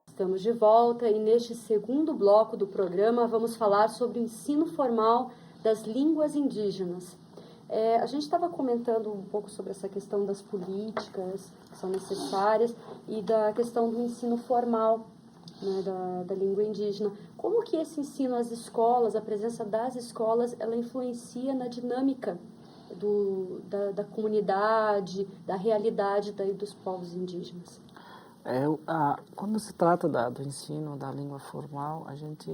Estamos de volta e neste segundo bloco do programa vamos falar sobre o ensino formal das línguas indígenas. A gente estava comentando um pouco sobre essa questão das políticas que são necessárias e da questão do ensino formal, né, da língua indígena. Como que esse ensino às escolas, a presença das escolas, ela influencia na dinâmica da comunidade, da realidade dos povos indígenas? Quando se trata do ensino da língua formal, a gente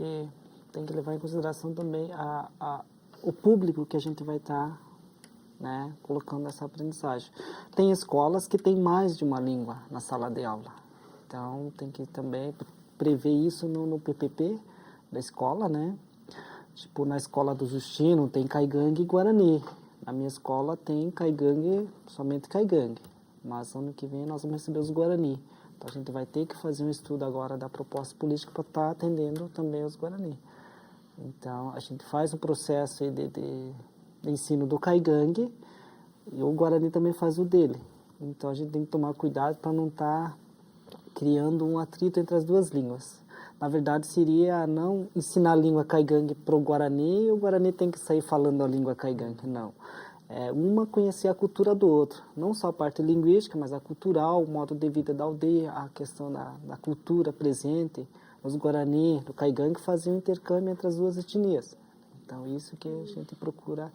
tem que levar em consideração também o público que a gente vai estar, né, colocando essa aprendizagem. Tem escolas que têm mais de uma língua na sala de aula, então tem que também prever isso no PPP da escola, né? Tipo, na escola do Justino tem caigangue e guarani. Na minha escola tem caigangue, somente caigangue, mas ano que vem nós vamos receber os guarani. Então, a gente vai ter que fazer um estudo agora da proposta política para estar atendendo também os Guarani. Então, a gente faz um processo aí de ensino do caigangue e o Guarani também faz o dele. Então, a gente tem que tomar cuidado para não estar criando um atrito entre as duas línguas. Na verdade, seria não ensinar a língua caigangue para o Guarani e o Guarani tem que sair falando a língua caigangue, não. Uma conhecer a cultura do outro, não só a parte linguística, mas a cultural, o modo de vida da aldeia, a questão da cultura presente. Os Guarani, do Caigangue, faziam intercâmbio entre as duas etnias. Então, isso que a gente procura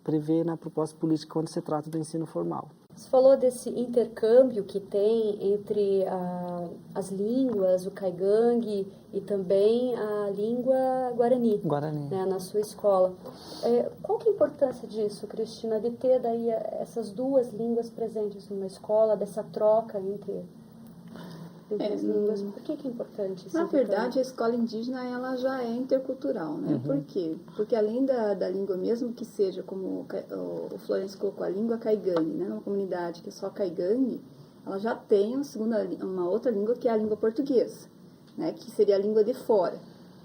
prever na proposta política quando se trata do ensino formal. Você falou desse intercâmbio que tem entre as línguas, o caigangue e também a língua guarani, né, na sua escola. Qual que é a importância disso, Cristina, de ter daí essas duas línguas presentes numa escola, dessa troca entre as línguas? Por que é importante isso? Na verdade, a escola indígena ela já é intercultural, né? Por quê? Porque além da língua mesmo que seja, como o Florencio colocou, a língua caigangue, né? Numa comunidade que é só caigangue, ela já tem uma outra língua que é a língua portuguesa, né? Que seria a língua de fora,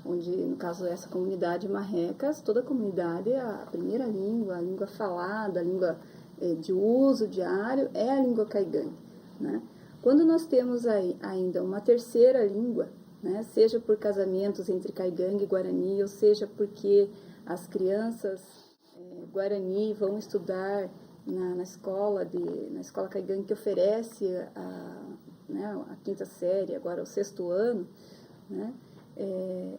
onde, no caso dessa comunidade marrecas, toda a comunidade, a primeira língua, a língua falada, a língua de uso diário é a língua caigangue, né? Quando nós temos aí ainda uma terceira língua, né, seja por casamentos entre caigangue e guarani, ou seja porque as crianças guarani vão estudar na escola caigangue que oferece a quinta série, agora o sexto ano, né,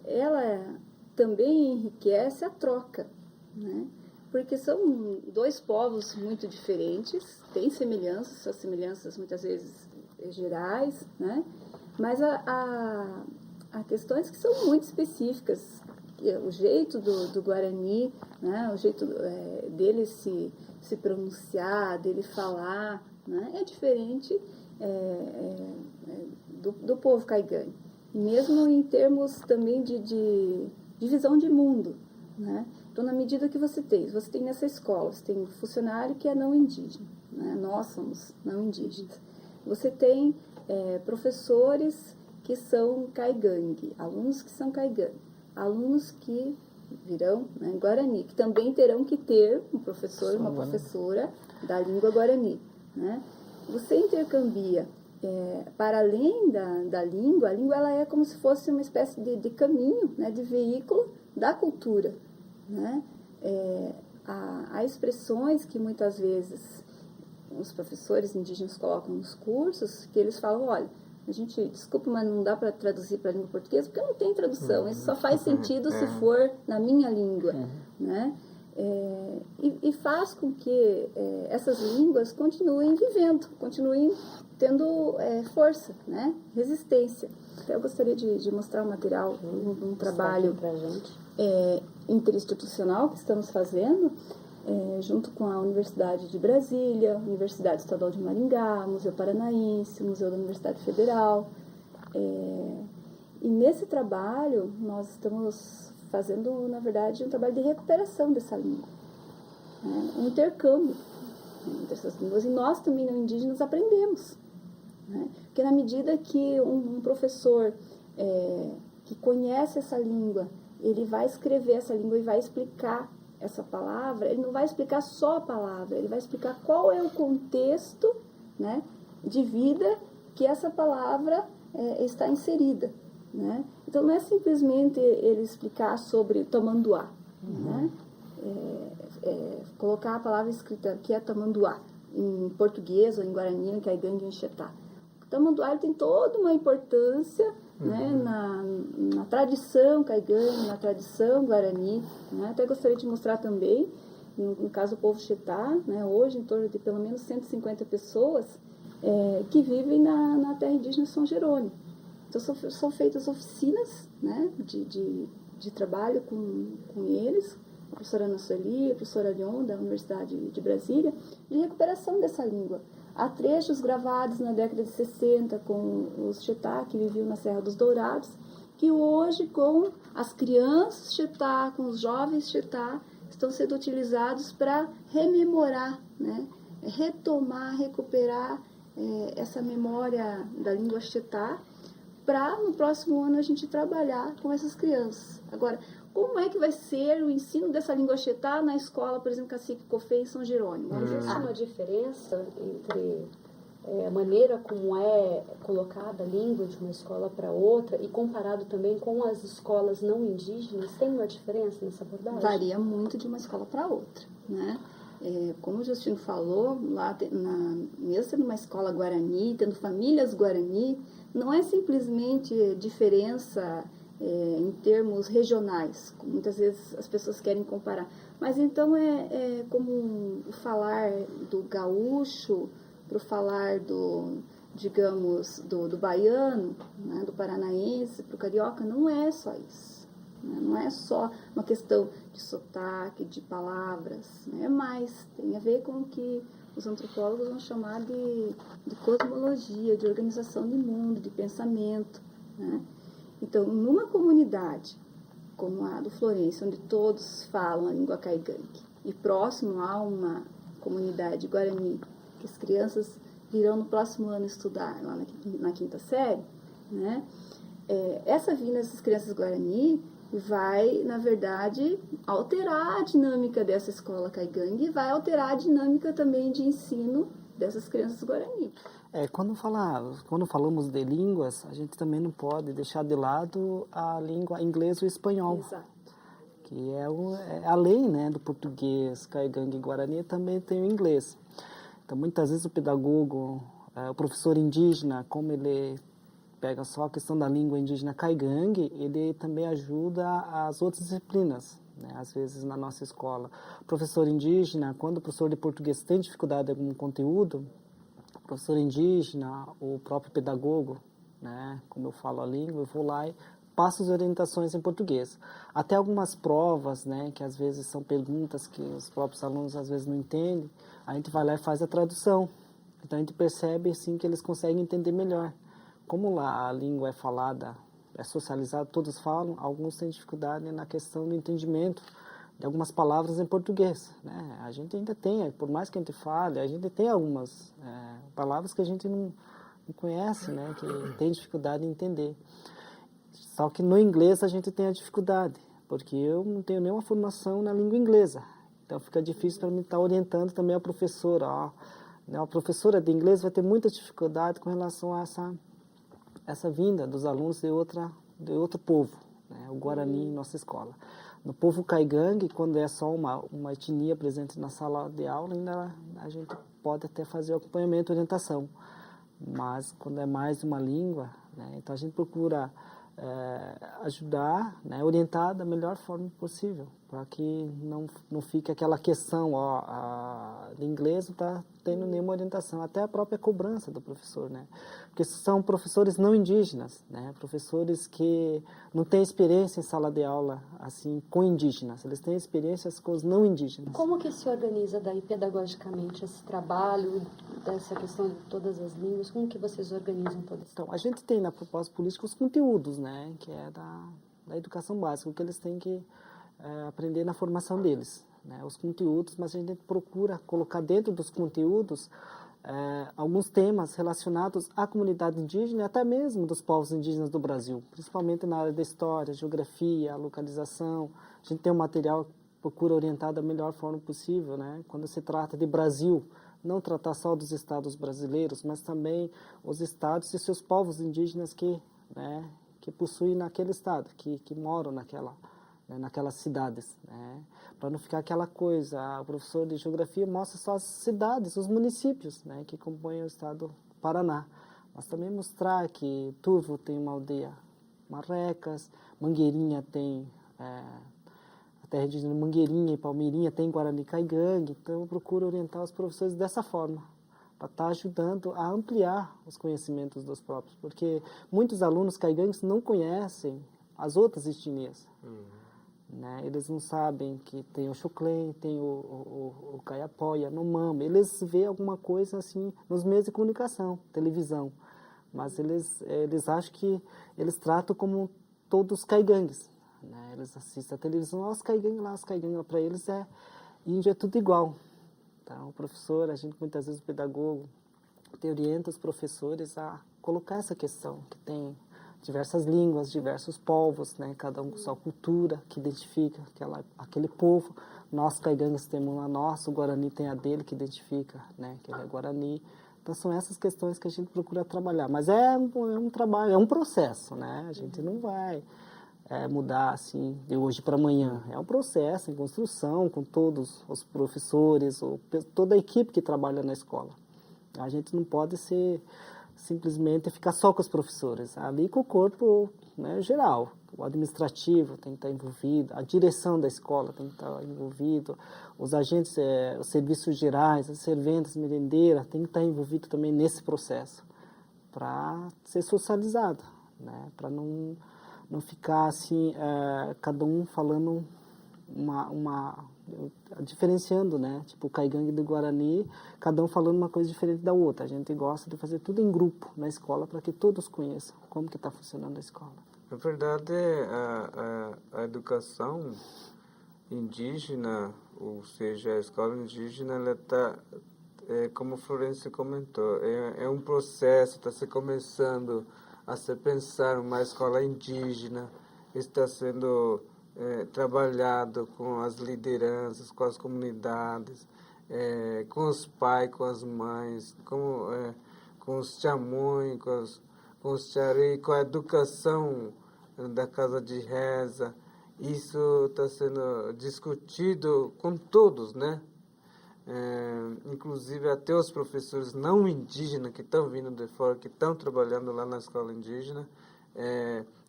ela também enriquece a troca, né, porque são dois povos muito diferentes, têm semelhanças, as semelhanças muitas vezes gerais, né? Mas há questões que são muito específicas. O jeito do Guarani, né? O jeito dele se pronunciar, dele falar, né? É diferente do povo caigangue. Mesmo em termos também de visão de mundo, né? Então, na medida que você tem nessa escola, você tem um funcionário que é não indígena, né? Nós somos não indígenas. Você tem professores que são caigangue, alunos que são caigangue, alunos que virão, né, Guarani, que também terão que ter um professor e uma professora da língua Guarani, né? Você intercambia, para além da língua, a língua ela é como se fosse uma espécie de caminho, né, de veículo da cultura, né? Há expressões que muitas vezes os professores indígenas colocam nos cursos, que eles falam, olha, a gente, desculpa, mas não dá para traduzir para a língua portuguesa, porque não tem tradução, isso só faz sentido se for na minha língua, né? E faz com que essas línguas continuem vivendo, continuem tendo força, né? Resistência. Eu gostaria de mostrar um material, um trabalho interinstitucional que estamos fazendo, junto com a Universidade de Brasília, Universidade Estadual de Maringá, Museu Paranaense, Museu da Universidade Federal. E nesse trabalho, nós estamos fazendo, na verdade, um trabalho de recuperação dessa língua, né? Um intercâmbio entre essas línguas. E nós também, não indígenas, aprendemos, né? Porque na medida que um professor que conhece essa língua, ele vai escrever essa língua e vai explicar essa palavra, ele não vai explicar só a palavra, ele vai explicar qual é o contexto, né, de vida que essa palavra está inserida, né? Então, não é simplesmente ele explicar sobre tamanduá, né? Colocar a palavra escrita que é tamanduá, em português ou em guarani, em caigangue ou em xetá. O tamanduá ele tem toda uma importância, né, na tradição caigangue, na tradição guarani, né? Até gostaria de mostrar também, no caso do povo xetá, né, hoje em torno de pelo menos 150 pessoas que vivem na terra indígena São Jerônimo. Então são feitas oficinas, né, de trabalho com eles, a professora Ana Sueli, a professora Leon, da Universidade de Brasília, de recuperação dessa língua. Há trechos gravados na década de 60 com os xetá que viviam na Serra dos Dourados, que hoje, com as crianças xetá, com os jovens xetá, estão sendo utilizados para rememorar, né, retomar, recuperar essa memória da língua xetá, para no próximo ano a gente trabalhar com essas crianças. Agora, como é que vai ser o ensino dessa língua xetá na escola, por exemplo, Cacique Cofé em São Jerônimo? Existe uma diferença entre a maneira como é colocada a língua de uma escola para outra e comparado também com as escolas não indígenas? Tem uma diferença nessa abordagem? Varia muito de uma escola para outra, né? Como o Justino falou, lá mesmo sendo uma escola guarani, tendo famílias guarani, não é simplesmente diferença em termos regionais, como muitas vezes as pessoas querem comparar, mas então é como falar do gaúcho para falar digamos, do baiano, né, do paranaense para o carioca, não é só isso. Não é só uma questão de sotaque, de palavras, né? Mas tem a ver com o que os antropólogos vão chamar de cosmologia, de organização de mundo, de pensamento, né? Então, numa comunidade como a do Florencio, onde todos falam a língua caigangue, e próximo a uma comunidade guarani, que as crianças virão no próximo ano estudar lá na quinta série, né? Essa vinda dessas crianças guarani vai, na verdade, alterar a dinâmica dessa escola caigangue e vai alterar a dinâmica também de ensino dessas crianças guarani. Quando falamos de línguas, a gente também não pode deixar de lado a língua inglesa ou espanhol. Exato. Que além, né, do português, caigangue e guarani, também tem o inglês. Então, muitas vezes o pedagogo, o professor indígena, como ele pega só a questão da língua indígena caigangue, ele também ajuda as outras disciplinas, né? Às vezes na nossa escola. O professor indígena, quando o professor de português tem dificuldade em algum conteúdo, o professor indígena, o próprio pedagogo, né? Como eu falo a língua, eu vou lá e passo as orientações em português. Até algumas provas, né, que às vezes são perguntas que os próprios alunos às vezes não entendem, a gente vai lá e faz a tradução. Então a gente percebe assim que eles conseguem entender melhor. Como lá a língua é falada, é socializada, todos falam, alguns têm dificuldade na questão do entendimento de algumas palavras em português, né? A gente ainda tem, por mais que a gente fale, a gente tem algumas palavras que a gente não conhece, né? Que tem dificuldade em entender. Só que no inglês a gente tem a dificuldade, porque eu não tenho nenhuma formação na língua inglesa. Então fica difícil para mim estar orientando também a professora. Né? A professora de inglês vai ter muita dificuldade com relação a essa vinda dos alunos de outro povo, né? O Guarani em nossa escola. No povo caigangue, quando é só uma etnia presente na sala de aula, ainda a gente pode até fazer o acompanhamento e orientação. Mas quando é mais de uma língua, né? Então a gente procura ajudar, né? Orientar da melhor forma possível, para que não fique aquela questão, de inglês não está tendo nenhuma orientação, até a própria cobrança do professor, né? Porque são professores não indígenas, né? Professores que não têm experiência em sala de aula assim com indígenas, eles têm experiências com os não indígenas. Como que se organiza daí pedagogicamente esse trabalho dessa questão de todas as línguas? Como que vocês organizam todo isso? Então, a gente tem na proposta política os conteúdos, né? Que é da educação básica, o que eles têm que aprender na formação deles, né? Os conteúdos, mas a gente procura colocar dentro dos conteúdos alguns temas relacionados à comunidade indígena e até mesmo dos povos indígenas do Brasil, principalmente na área da história, geografia, localização. A gente tem um material procura orientar da melhor forma possível, né? Quando se trata de Brasil, não tratar só dos estados brasileiros, mas também os estados e seus povos indígenas que, né, que possuem naquele estado, que moram naquelas cidades, né? Para não ficar aquela coisa, o professor de geografia mostra só as cidades, os municípios, né, que compõem o estado do Paraná, mas também mostrar que Turvo tem uma aldeia Marrecas, Mangueirinha tem a terra indígena Mangueirinha e Palmeirinha tem Guarani Caigangue, então eu procuro orientar os professores dessa forma, para estar ajudando a ampliar os conhecimentos dos próprios, porque muitos alunos caigangues não conhecem as outras etnias. Né? Eles não sabem que tem o Xuclém, tem o Caiapó, Yanomami, eles veem alguma coisa assim nos meios de comunicação, televisão, mas eles acham que eles tratam como todos os caigangues, né? Eles assistem a televisão, os caigangues lá, para eles índio é tudo igual. Então, o professor, a gente muitas vezes o pedagogo, orienta os professores a colocar essa questão, que tem diversas línguas, diversos povos, né? Cada um com sua cultura, que identifica aquele povo. Nós, caigangues, temos a nossa, o Guarani tem a dele, que identifica, né? Que ele é Guarani. Então, são essas questões que a gente procura trabalhar. Mas é um trabalho, é um processo, né? A gente não vai mudar assim de hoje para amanhã. É um processo em construção com todos os professores, toda a equipe que trabalha na escola. A gente não pode simplesmente ficar só com os professores, ali com o corpo, né, geral. O administrativo tem que estar envolvido, a direção da escola tem que estar envolvido, os agentes, os serviços gerais, as serventas, merendeiras, tem que estar envolvido também nesse processo, para ser socializado, né, para não ficar assim, cada um falando diferenciando, né? Tipo, o Caigangue do Guarani, cada um falando uma coisa diferente da outra. A gente gosta de fazer tudo em grupo na escola para que todos conheçam como que está funcionando a escola. Na verdade, a educação indígena, ou seja, a escola indígena, ela está, como a Florência comentou, é um processo, está se começando a se pensar uma escola indígena, está sendo trabalhado com as lideranças, com as comunidades, com os pais, com as mães, com os chamões, com os xarei, com a educação da casa de reza. Isso está sendo discutido com todos, né? Inclusive até os professores não indígenas que estão vindo de fora, que estão trabalhando lá na escola indígena,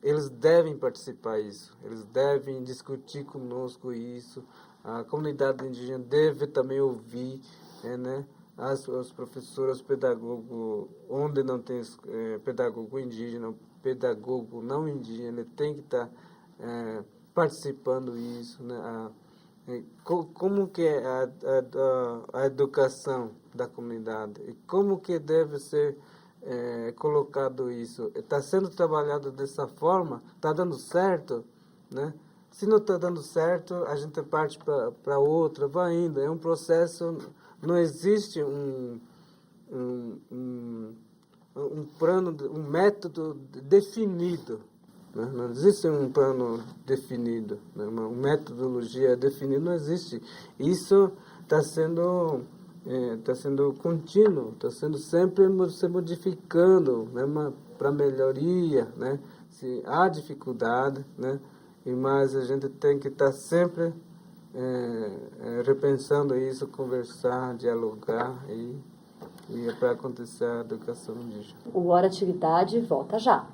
eles devem participar disso, eles devem discutir conosco isso, a comunidade indígena deve também ouvir, né, os professores, os pedagogos, onde não tem pedagogo indígena, pedagogo não indígena, ele tem que estar participando disso, né, como que é a educação da comunidade e como que deve ser colocado isso. Está sendo trabalhado dessa forma, está dando certo, né? Se não está dando certo, a gente parte para outra, vai indo. É um processo, não existe um plano, um método definido. Né? Não existe um plano definido, né? Uma metodologia definida, não existe. Isso está sendo contínuo, está sendo sempre se modificando, né, para melhoria, né? Se há dificuldade, né? Mas a gente tem que estar sempre repensando isso, conversar, dialogar e é para acontecer a educação indígena. O Hora Atividade volta já.